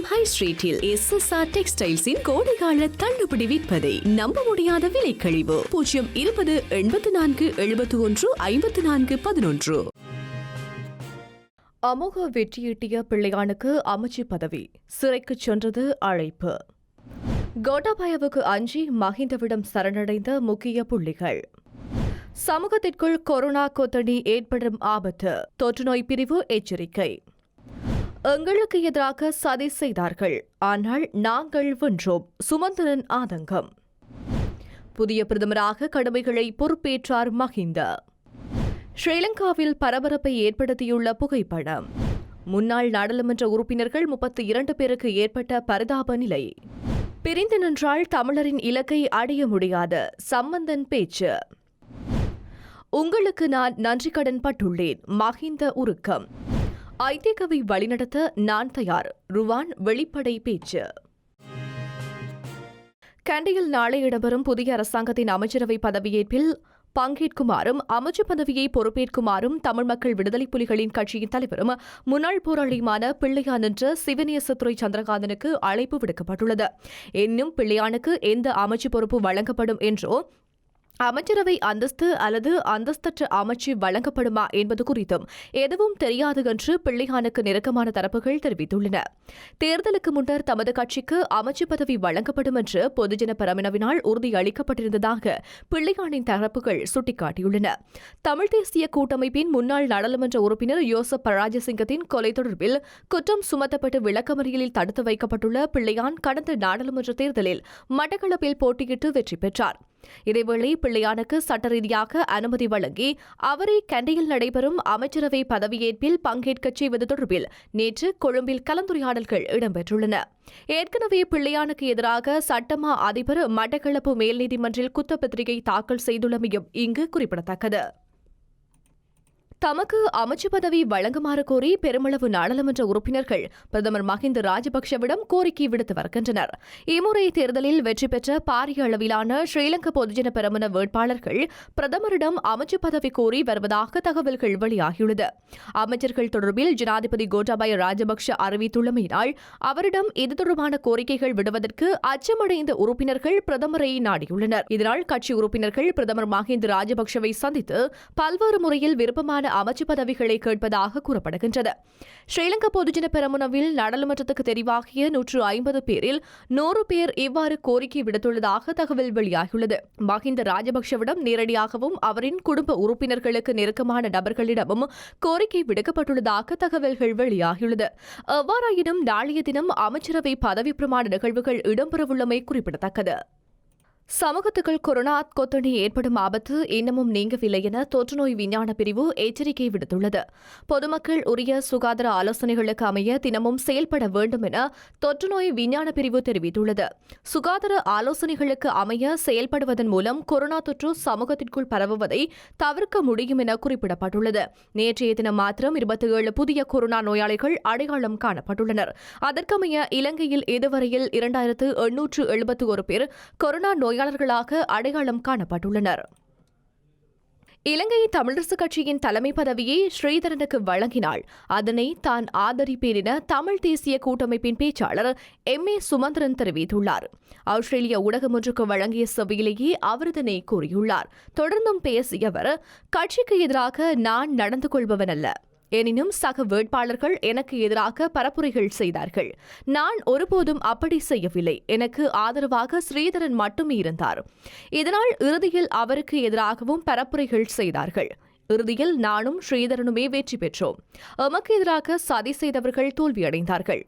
Kollam high ஸ்ட்ரீட்டில் SSR டெக்ஸ்டைல்ஸின் கோடைகால தள்ளுபடி விற்பனை. நம்ப முடியாத விலை கழிவு. 02084715411. அமோக வெற்றியீட்டிய பிள்ளையானுக்கு அமைச்சு பதவி, சிறைக்கு சென்றது அழைப்பு. கோட்டாபயவுக்கு அஞ்சி மஹிந்தவிடம் சரணடைந்த முக்கிய புள்ளிகள். சமூகத்திற்குள் கொரோனா கொத்தடி ஏற்படும் ஆபத்து, தொற்றுநோய் பிரிவு எச்சரிக்கை. எங்களுக்கு எதிராக சதி செய்தார்கள், ஆனால் நாங்கள் வென்றோம், சுமந்திரன் ஆதங்கம். புதிய பிரதமராக கடமைகளை பொறுப்பேற்றார் மஹிந்த. ஸ்ரீலங்காவில் பரபரப்பை ஏற்படுத்தியுள்ள புகைப்படம். முன்னாள் நாடாளுமன்ற உறுப்பினர்கள் 32 பேருக்கு ஏற்பட்ட பரிதாப நிலை. பிரிந்து நின்றால் தமிழரின் இலக்கை அடைய முடியாது, சம்பந்தன் பேச்சு. உங்களுக்கு நான் நன்றி கடன் பட்டுள்ளேன், மஹிந்த உருக்கம். ஐதேகவை வழிநடத்த நான் தயார், ருவான் வெளிப்படை பேச்சு. கண்டியில் நாளை இடம்பெறும் புதிய அரசாங்கத்தின் அமைச்சரவை பதவியேற்பில் பங்கேற்குமாறும் அமைச்சு பதவியை பொறுப்பேற்குமாறும் தமிழ் மக்கள் விடுதலை புலிகளின் கட்சியின் தலைவரும் முன்னாள் போராளியுமான பிள்ளையான் என்ற சிவநேசத்துறை சந்திரகாந்தனுக்கு அழைப்பு விடுக்கப்பட்டுள்ளது. இன்னும் பிள்ளையானுக்கு எந்த அமைச்சு பொறுப்பு வழங்கப்படும் என்றோ, அமைச்சரவை அந்தஸ்து அல்லது அந்தஸ்தற்ற அமைச்சு வழங்கப்படுமா என்பது குறித்தும் எதுவும் தெரியாது என்று பிள்ளையானுக்கு நெருக்கமான தரப்புகள் தெரிவித்துள்ளன. தேர்தலுக்கு முன்னர் தமது கட்சிக்கு அமைச்சு பதவி வழங்கப்படும் என்று பொதுஜன பெரமுனவினால் உறுதியளிக்கப்பட்டிருந்ததாக பிள்ளையானின் தரப்புகள் சுட்டிக்காட்டியுள்ளன. தமிழ் தேசிய கூட்டமைப்பின் முன்னாள் நாடாளுமன்ற உறுப்பினர் யோசப் பராஜசிங்கத்தின் கொலை தொடர்பில் குற்றம் சுமத்தப்பட்டு விளக்கமறியலில் தடுத்து வைக்கப்பட்டுள்ள பிள்ளையான் கடந்த நாடாளுமன்ற தேர்தலில் மட்டக்களப்பில் போட்டியிட்டு வெற்றி பெற்றார். இதேவேளை பிள்ளையானுக்கு சட்ட ரீதியாக அனுமதி வழங்கி அவரை கண்டியில் நடைபெறும் அமைச்சரவை பதவியேற்பில் பங்கேற்கச் செய்வது தொடர்பில் நேற்று கொழும்பில் கலந்துரையாடல்கள் இடம்பெற்றுள்ளன. ஏற்கனவே பிள்ளையானுக்கு எதிராக சட்டமா அதிபர் மட்டக்களப்பு மேல் நீதிமன்றில் குற்றப்பத்திரிகை தாக்கல் செய்துள்ளமையும் இங்கு குறிப்பிடத்தக்கது. தமக்கு அமைச்சு பதவி வழங்குமாறு கோரி பெருமளவு நாடாளுமன்ற உறுப்பினர்கள் பிரதமர் மஹிந்த ராஜபக்ஷவிடம் கோரிக்கை விடுத்து வருகின்றனர். இம்முறை தேர்தலில் வெற்றி பெற்ற பாரிய அளவிலான ஸ்ரீலங்கா பொதுஜன பெரமுன வேட்பாளர்கள் பிரதமரிடம் அமைச்சு பதவி கோரி வருவதாக தகவல்கள் வெளியாகியுள்ளது. அமைச்சர்கள் தொடர்பில் ஜனாதிபதி கோட்டாபய ராஜபக்ஷ அறிவித்துள்ளமையினால் அவரிடம் இது தொடர்பான கோரிக்கைகள் விடுவதற்கு அச்சமடைந்த உறுப்பினர்கள் பிரதமரை நாடியுள்ளனர். இதனால் கட்சி உறுப்பினர்கள் பிரதமர் மஹிந்த ராஜபக்ஷவை சந்தித்து பல்வேறு முறையில் விருப்பமான அமைச்சு பதவிகளை கேட்பதாக கூறப்படுகின்றது. ஸ்ரீலங்கா பொதுஜன பெரமுனவில் நாடாளுமன்றத்துக்கு தெரிவாகிய 150 பேரில் 100 பேர் இவ்வாறு கோரிக்கை விடுத்துள்ளதாக தகவல் வெளியாகியுள்ளது. மஹிந்த ராஜபக்ஷவிடம் நேரடியாகவும் அவரின் குடும்ப உறுப்பினர்களுக்கு நெருக்கமான நபர்களிடமும் கோரிக்கை விடுக்கப்பட்டுள்ளதாக தகவல்கள் வெளியாகியுள்ளது. எவ்வாறாயினும் நாளைய தினம் அமைச்சரவை பதவி பிரமாண நிகழ்வுகள் இடம்பெறவுள்ளமை குறிப்பிடத்தக்கது. சமூகத்துக்குள் கொரோனா கொத்தணி ஏற்படும் ஆபத்து இன்னமும் நீங்கவில்லை என தொற்றுநோய் விஞ்ஞான பிரிவு எச்சரிக்கை விடுத்துள்ளது. பொதுமக்கள் உரிய சுகாதார ஆலோசனைகளுக்கு அமைய தினமும் செயல்பட வேண்டும் என தொற்றுநோய் விஞ்ஞான பிரிவு தெரிவித்துள்ளது. சுகாதார ஆலோசனைகளுக்கு அமைய செயல்படுவதன் மூலம் கொரோனா தொற்று சமூகத்திற்குள் பரவுவதை தவிர்க்க முடியும் என குறிப்பிடப்பட்டுள்ளது. நேற்றைய தினம் மாத்திரம் 27 புதிய கொரோனா நோயாளிகள் அடையாளம் காணப்பட்டுள்ளனர். அதற்கமைய இலங்கையில் இதுவரையில் 2871 பேர் கொரோனா நோயாளர்களாக அடையாளம் காணப்பட்டுள்ளனர். இலங்கை தமிழரசுக் கட்சியின் தலைமை பதவியை ஸ்ரீதரனுக்கு வழங்கினால் அதனை தான் ஆதரிப்பேன் என தமிழ் தேசிய கூட்டமைப்பின் பேச்சாளர் MA சுமந்திரன் தெரிவித்துள்ளார். ஆஸ்திரேலிய ஊடகம் ஒன்றுக்கு வழங்கிய செவ்வியிலேயே அவர் இதனை கூறியுள்ளார். தொடர்ந்தும் பேசிய அவர், கட்சிக்கு எதிராக நான் நடந்து கொள்பவன் அல்ல. எனினும் சக வேட்பாளர்கள் எனக்கு எதிராக பரப்புரைகள் செய்தார்கள். நான் ஒருபோதும் அப்படி செய்யவில்லை. எனக்கு ஆதரவாக ஸ்ரீதரன் மட்டுமே இருந்தார். இதனால் இறுதியில் அவருக்கு எதிராகவும் பரப்புரைகள் செய்தார்கள். இறுதியில் நானும் ஸ்ரீதரனுமே வெற்றி பெற்றோம். எமக்கு எதிராக சதி செய்தவர்கள் தோல்வியடைந்தார்கள்.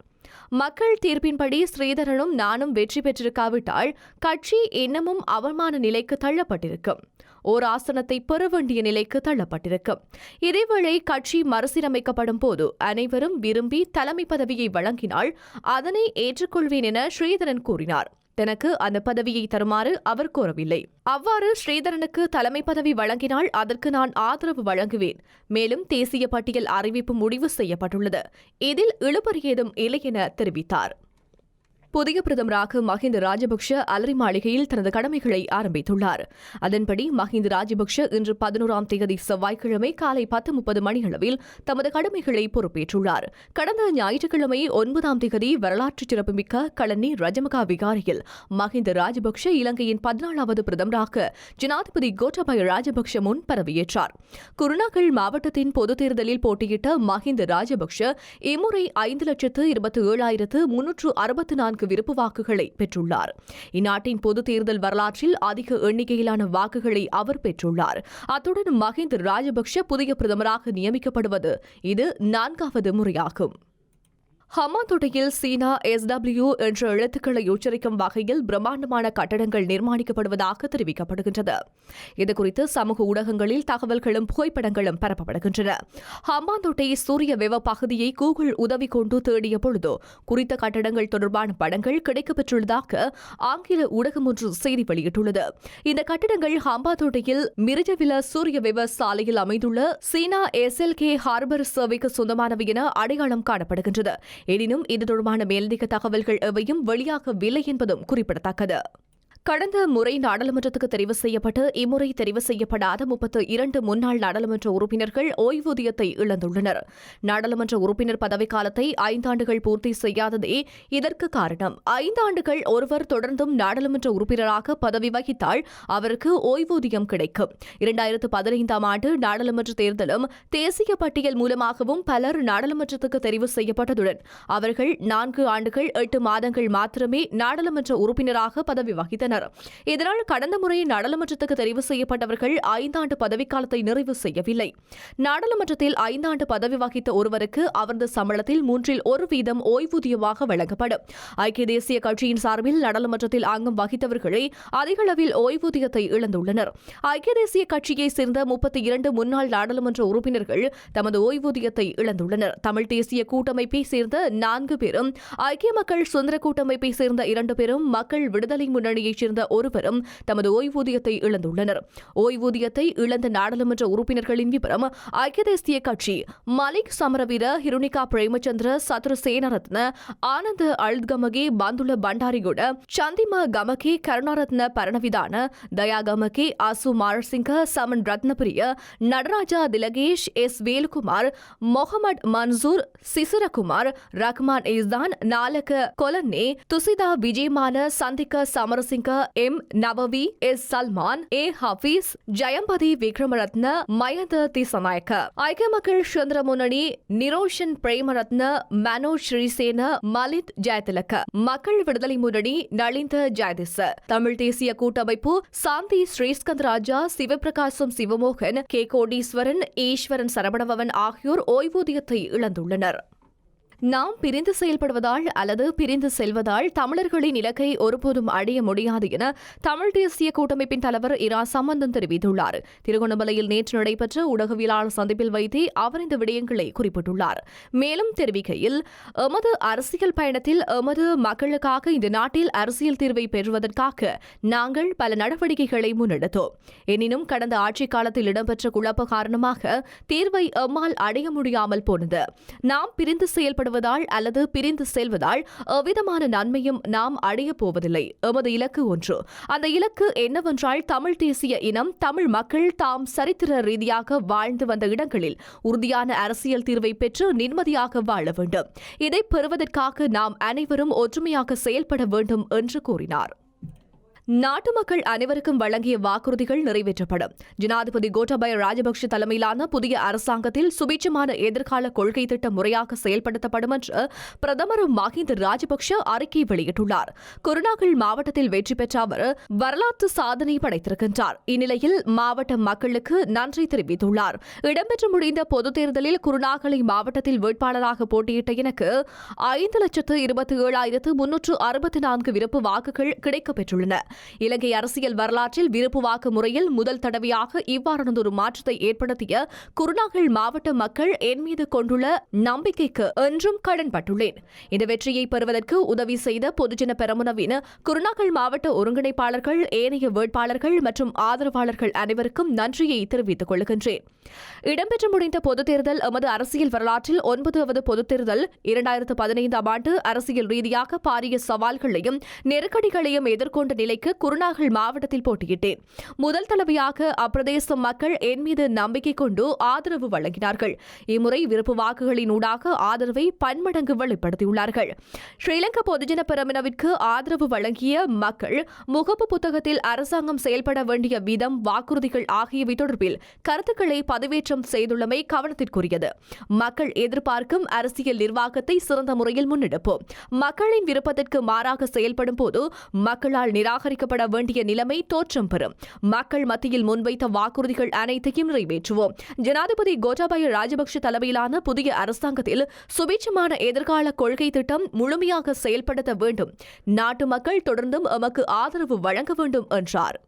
மக்கள் தீர்ப்பின்படி ஸ்ரீதரனும் நானும் வெற்றி பெற்றிருக்காவிட்டால் கட்சி இன்னமும் அவமான நிலைக்கு தள்ளப்பட்டிருக்கும். ஓர் ஆசனத்தை பெற வேண்டிய நிலைக்கு தள்ளப்பட்டிருக்கும். இதேவேளை கட்சி மறுசீரமைக்கப்படும் போது அனைவரும் விரும்பி தலைமை பதவியை வழங்கினால் அதனை ஏற்றுக்கொள்வேன் என ஸ்ரீதரன் கூறினார். தனக்கு அந்த பதவியை தருமாறு அவர் கோரவில்லை. அவ்வாறு ஸ்ரீதரனுக்கு தலைமை பதவி வழங்கினால் அதற்கு நான் ஆதரவு வழங்குவேன். மேலும் தேசிய பட்டியல் அறிவிப்பு முடிவு செய்யப்பட்டுள்ளது. இதில் இழுபறி ஏதும் இல்லை என தெரிவித்தார். புதிய பிரதமராக மஹிந்த ராஜபக்ஷ அலரி மாளிகையில் தனது கடமைகளை ஆரம்பித்துள்ளார். அதன்படி மஹிந்த ராஜபக்ஷ இன்று 11ஆம் தேதி செவ்வாய்க்கிழமை காலை 10:30 மணியளவில் தமது கடமைகளை பொறுப்பேற்றுள்ளார். கடந்த ஞாயிற்றுக்கிழமை 9ஆம் தேதி வரலாற்று சிறப்புமிக்க கலனி ரஜமகா விகாரையில் மஹிந்த ராஜபக்ஷ இலங்கையின் 14வது பிரதமராக ஜனாதிபதி கோட்டாபய ராஜபக்ஷ முன் பதவியேற்றார். குருணாகல் மாவட்டத்தின் பொதுத் தேர்தலில் போட்டியிட்ட மஹிந்த ராஜபக்ஷ இம்முறை 5,27,364 விருப்பு வாக்குகளை பெற்றுள்ளார். இந்நாட்டின் பொதுத் தேர்தல் வரலாற்றில் அதிக எண்ணிக்கையிலான வாக்குகளை அவர் பெற்றுள்ளார். அத்துடன் மஹிந்த ராஜபக்ஷ புதிய பிரதமராக நியமிக்கப்படுவது இது 4வது முறையாகும். ஹம்மாந்தோட்டையில் சீனா SW என்ற எழுத்துக்களை உச்சரிக்கும் வகையில் பிரம்மாண்டமான கட்டடங்கள் நிர்மாணிக்கப்படுவதாக தெரிவிக்கப்படுகின்றது. இதுகுறித்து சமூக ஊடகங்களில் தகவல்களும் புகைப்படங்களும் பரப்பப்படுகின்றன. ஹம்மாந்தோட்டை சூரிய வெவ பகுதியை கூகுள் உதவி கொண்டு தேடிய பொழுது குறித்த கட்டடங்கள் தொடர்பான படங்கள் கிடைக்கப்பெற்றுள்ளதாக ஆங்கில ஊடகம் ஒன்று செய்தி வெளியிட்டுள்ளது. இந்த கட்டடங்கள் ஹம்பாந்தோட்டையில் மிருஜவில சூரிய வெவ சாலையில் அமைந்துள்ள சீனா SLK ஹார்பர் சேவைக்கு சொந்தமானவை என அடையாளம் காணப்படுகின்றது. எனினும் இது தொடர்பான மேலதிக தகவல்கள் எவையும் வெளியாகவில்லை என்பதும் குறிப்பிடத்தக்கது. கடந்த முறை நாடாளுமன்றத்துக்கு தெரிவு செய்யப்பட்டு இம்முறை தெரிவு செய்யப்படாத 32 முன்னாள் நாடாளுமன்ற உறுப்பினர்கள் ஓய்வூதியத்தை இழந்துள்ளனர். நாடாளுமன்ற உறுப்பினர் பதவிக்காலத்தை 5 ஆண்டுகள் பூர்த்தி செய்யாததே இதற்கு காரணம். 5 ஆண்டுகள் ஒருவர் தொடர்ந்தும் நாடாளுமன்ற உறுப்பினராக பதவி வகித்தால் அவருக்கு ஓய்வூதியம் கிடைக்கும். 2015ஆம் ஆண்டு நாடாளுமன்ற தேர்தலும் தேசிய பட்டியல் மூலமாகவும் பலர் நாடாளுமன்றத்துக்கு தெரிவு செய்யப்பட்டதுடன் அவர்கள் 4 ஆண்டுகள் 8 மாதங்கள் மாத்திரமே நாடாளுமன்ற உறுப்பினராக பதவி வகித்தனர். இதனால் கடந்த முறை நாடாளுமன்றத்துக்கு தெரிவு செய்யப்பட்டவர்கள் 5 ஆண்டு பதவிக்காலத்தை நிறைவு செய்யவில்லை. நாடாளுமன்றத்தில் 5 ஆண்டு பதவி வகித்த ஒருவருக்கு அவரது சம்பளத்தில் 1/3 ஓய்வூதியமாக வழங்கப்படும். ஐக்கிய தேசிய கட்சியின் சார்பில் நாடாளுமன்றத்தில் அங்கம் வகித்தவர்களே அதிக அளவில் ஓய்வூதியத்தை இழந்துள்ளனர். ஐக்கிய தேசிய கட்சியை சேர்ந்த 32 முன்னாள் நாடாளுமன்ற உறுப்பினர்கள் தமது ஓய்வூதியத்தை இழந்துள்ளனர். தமிழ் தேசிய கூட்டமைப்பை சேர்ந்த 4 பேரும், ஐக்கிய மக்கள் சுதந்திர கூட்டமைப்பை சேர்ந்த 2 பேரும், மக்கள் விடுதலை முன்னணியை சேர்ந்த ஒருவரும் தமது ஓய்வூதியத்தை இழந்துள்ளனர். ஓய்வூதியத்தை இழந்த நாடாளுமன்ற உறுப்பினர்களின் விவரம்: ஐக்கிய தேசிய கட்சி மலிக் சமரவீர, ஹிருணிகா பிரேமச்சந்திர, சத்ரு சேனரத்ன, ஆனந்த அல்த்கமகே, பந்துல பண்டாரிகுட, சந்திம கமகே, கருணாரத்ன பரணவிதான, தயா கமகே, ஆசு மாரசிங்க, சமன் ரத்னபிரிய, நடராஜா திலகேஷ், S. வேலுகுமார், மொஹமட் மன்சூர், சிசிரகுமார், ரஹ்மான் இஸ்தான், நாலக கொலன்னே, துசிதா விஜயமான, சந்திக்க Samarasinghe, M. Nawawi, S. Salman, A. Hafiz, Jayampathi Wickramaratne, Mayantha Dissanayake, ஐக்கிய மக்கள் சுதந்திர முன்னணி நிரோஷன் பிரேமரத்ன, மனோஜ் ஸ்ரீசேன, மலித் ஜெயதிலக, மக்கள் விடுதலை முன்னணி நளிந்த ஜெயதிச, தமிழ் தேசிய கூட்டமைப்பு சாந்தி ஸ்ரீஸ்கந்தராஜா, சிவபிரகாசம் சிவமோகன், K. கோடீஸ்வரன், ஈஸ்வரன் சரவணபவன் ஆகியோர் ஓய்வூதியத்தை இழந்துள்ளனர். நாம் பிரிந்து செயல்படுவதால் அல்லது பிரிந்து செல்வதால் தமிழர்களின் இலக்கை ஒருபோதும் அடைய முடியாது என தமிழ் தேசிய கூட்டமைப்பின் தலைவர் இரா சம்பந்தன் தெரிவித்துள்ளார். திருகோணமலையில் நேற்று நடைபெற்ற ஊடகவியலாளர் சந்திப்பில் வைத்தே அவர் இந்த விடயங்களை குறிப்பிட்டுள்ளார். மேலும் தெரிவிக்கையில், எமது அரசியல் பயணத்தில் எமது மக்களுக்காக இந்த நாட்டில் அரசியல் தீர்வை பெறுவதற்காக நாங்கள் பல நடவடிக்கைகளை முன்னெடுத்தோம். எனினும் கடந்த ஆட்சிக் காலத்தில் இடம்பெற்ற குழப்ப காரணமாக தீர்வை எம்மால் அடைய முடியாமல் போனது. நாம் பிரிந்து செயல்படுவதால் அல்லது பிரிந்து செல்வதால் எவ்விதமான நன்மையும் நாம் அடையப் போவதில்லை. எமது இலக்கு ஒன்று. அந்த இலக்கு என்னவென்றால் தமிழ் தேசிய இனம், தமிழ் மக்கள் தாம் சரித்திர ரீதியாக வாழ்ந்து வந்த இடங்களில் உறுதியான அரசியல் தீர்வை பெற்று நிம்மதியாக வாழ வேண்டும். இதை பெறுவதற்காக நாம் அனைவரும் ஒற்றுமையாக செயல்பட வேண்டும் என்று கூறினார். நாட்டு மக்கள் அனைவருக்கும் வழங்கிய வாக்குறுதிகள் நிறைவேற்றப்படும். ஜனாதிபதி கோட்டாபய ராஜபக்ஷ தலைமையிலான புதிய அரசாங்கத்தில் சுபீட்சமான எதிர்கால கொள்கை திட்டம் முறையாக செயல்படுத்தப்படும் என்று பிரதமர் மஹிந்த ராஜபக்ஷ அறிக்கை வெளியிட்டுள்ளார். குருணாகல் மாவட்டத்தில் வெற்றி பெற்ற அவர் வரலாற்று சாதனை படைத்திருக்கின்றார். இந்நிலையில் மாவட்ட மக்களுக்கு நன்றி தெரிவித்துள்ளார். இடம்பெற்று முடிந்த பொதுத் தேர்தலில் குருணாகலை மாவட்டத்தில் வேட்பாளராக போட்டியிட்ட எனக்கு 5,27,364 விருப்பு வாக்குகள் கிடைக்கப்பெற்றுள்ளன. இலங்கை அரசியல் வரலாற்றில் விருப்பு வாக்கு முறையில் முதல் தடவையாக இவ்வாறானதொரு மாற்றத்தை ஏற்படுத்திய குருநாகல் மாவட்ட மக்கள் என் மீது கொண்டுள்ள நம்பிக்கைக்கு என்றும் கடன்பட்டுள்ளேன். இந்த வெற்றியை பெறுவதற்கு உதவி செய்த பொதுஜன பெரமுனவின் குருநாகல் மாவட்ட ஒருங்கிணைப்பாளர்கள், ஏனைய வேட்பாளர்கள் மற்றும் ஆதரவாளர்கள் அனைவருக்கும் நன்றியை தெரிவித்துக் கொள்கின்றேன். இடம்பெற்று முடிந்த பொதுத் தேர்தல் எமது அரசியல் வரலாற்றில் 9வது பொதுத் தேர்தல். 2015ஆம் ஆண்டு அரசியல் ரீதியாக பாரிய சவால்களையும் நெருக்கடிகளையும் எதிர்கொண்ட நிலைக்கு குருநாகல் மாவட்டத்தில் போட்டியிட்டேன். முதல் தடவையாக அப்பிரதேச மக்கள் என் மீது நம்பிக்கை கொண்டு ஆதரவு வழங்கினார்கள். இம்முறை விருப்பு வாக்குகளின் ஊடாக ஆதரவை பன்மடங்கு வெளிப்படுத்தியுள்ளார்கள். ஸ்ரீலங்கா பொதுஜன பெரமுனவிற்கு ஆதரவு வழங்கிய மக்கள் முகப்பு புத்தகத்தில் அரசாங்கம் செயல்பட வேண்டிய விதம், வாக்குறுதிகள் ஆகியவை தொடர்பில் கருத்துக்களை பதிவேற்றம் செய்துள்ளமை கவனத்திற்குரியது. மக்கள் எதிர்பார்க்கும் அரசியல் நிர்வாகத்தை சிறந்த முறையில் முன்னெடுப்போம். மக்களின் விருப்பத்திற்கு மாறாக செயல்படும் போது மக்களால் நிராகரிக்கப்பட வேண்டிய நிலைமை தோற்றம் பெறும். மக்கள் மத்தியில் முன்வைத்த வாக்குறுதிகள் அனைத்தையும் நிறைவேற்றுவோம். ஜனாதிபதி கோட்டாபய ராஜபக்ஷ தலைமையிலான புதிய அரசாங்கத்தில் சுபீட்சமான எதிர்கால கொள்கை திட்டம் முழுமையாக செயல்படுத்த வேண்டும். நாட்டு மக்கள் தொடர்ந்தும் எமக்கு ஆதரவு வழங்க வேண்டும் என்றார்.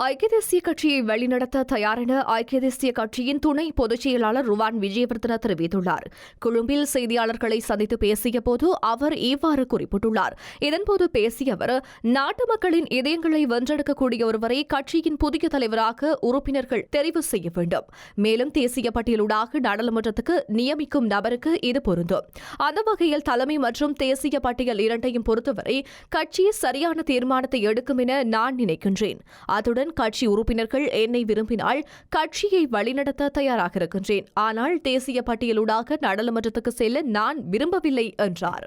ஐக்கிய தேசிய கட்சியை வழிநடத்த தயாரென ஐக்கிய தேசிய கட்சியின் துணை பொதுச் செயலாளர் ருவான் விஜயவர்தன தெரிவித்துள்ளார். கொழும்பில் செய்தியாளர்களை சந்தித்து பேசிய போது அவர் இவ்வாறு குறிப்பிட்டுள்ளார். இதன்போது பேசிய அவர், நாட்டு மக்களின் இதயங்களை வென்றெடுக்கக்கூடிய ஒருவரை கட்சியின் புதிய தலைவராக உறுப்பினர்கள் தெரிவு செய்ய வேண்டும். மேலும் தேசிய பட்டியலூடாக நாடாளுமன்றத்துக்கு நியமிக்கும் நபருக்கு இது பொருந்தும். அந்த வகையில் தலைமை மற்றும் தேசிய பட்டியல் இரண்டையும் பொறுத்தவரை கட்சி சரியான தீர்மானத்தை எடுக்கும் என நான் நினைக்கின்றேன். அத்துடன் கட்சி உறுப்பினர்கள் என்னை விரும்பினால் கட்சியை வழிநடத்த தயாராக இருக்கின்றேன். ஆனால் தேசிய பட்டியலூடாக நாடாளுமன்றத்துக்கு செல்ல நான் விரும்பவில்லை என்றார்.